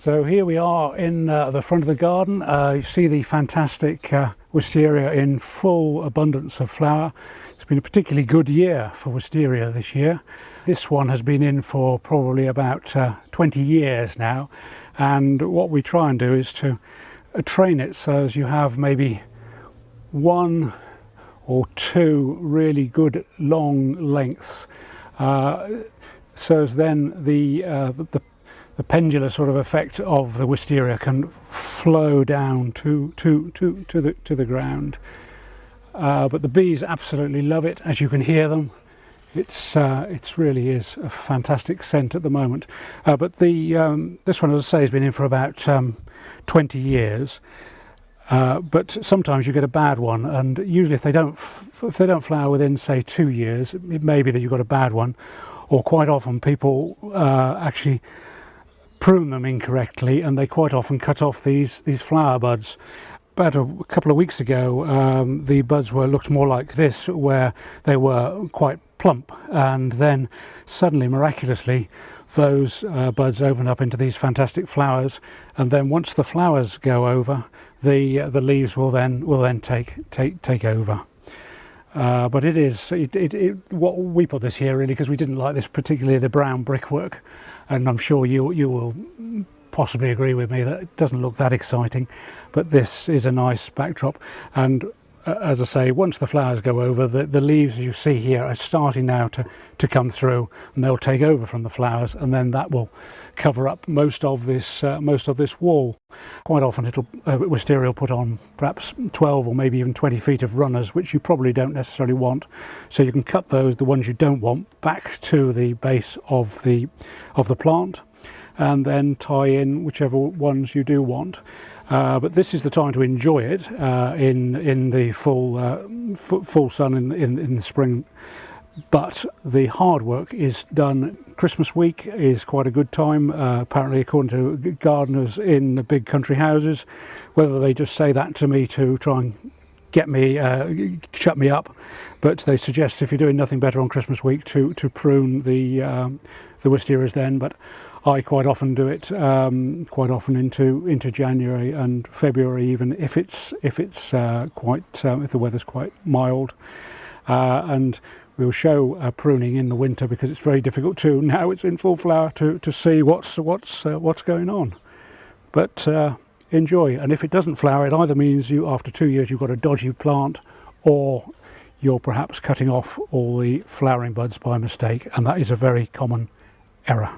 So here we are in the front of the garden. You see the fantastic Wisteria in full abundance of flower. It's been a particularly good year for Wisteria this year. This one has been in for probably about 20 years now, and what we try and do is to train it so as you have maybe one or two really good long lengths, so as then the pendular sort of effect of the Wisteria can flow down to the ground. But the bees absolutely love it, as you can hear them. It really is a fantastic scent at the moment. But this one, as I say, has been in for about 20 years. But sometimes you get a bad one, and usually if they don't flower within, say, 2 years, it may be that you've got a bad one. Or quite often people actually prune them incorrectly, and they quite often cut off these flower buds. About a couple of weeks ago, the buds looked more like this, where they were quite plump, and then suddenly, miraculously, those buds open up into these fantastic flowers, and then once the flowers go over, the leaves will then take over. But what we put this here really because we didn't like this, particularly the brown brickwork, and I'm sure you will possibly agree with me that it doesn't look that exciting, but this is a nice backdrop. And as I say, once the flowers go over, the leaves, as you see here, are starting now to come through, and they'll take over from the flowers, and then that will cover up most of this wall. Quite often Wisteria will put on perhaps 12 or maybe even 20 feet of runners, which you probably don't necessarily want. So you can cut those, the ones you don't want, back to the base of the plant, and then tie in whichever ones you do want. But this is the time to enjoy it in the full sun in the spring. But the hard work is done. Christmas week is quite a good time, apparently, according to gardeners in big country houses. Whether they just say that to me to try and shut me up, but they suggest if you're doing nothing better on Christmas week to prune the Wisterias then. But I quite often do it quite often into January and February, even if the weather's quite mild, and we'll show pruning in the winter because it's very difficult to, now it's in full flower, to see what's going on. But enjoy, and if it doesn't flower, it either means after 2 years you've got a dodgy plant, or you're perhaps cutting off all the flowering buds by mistake, and that is a very common error.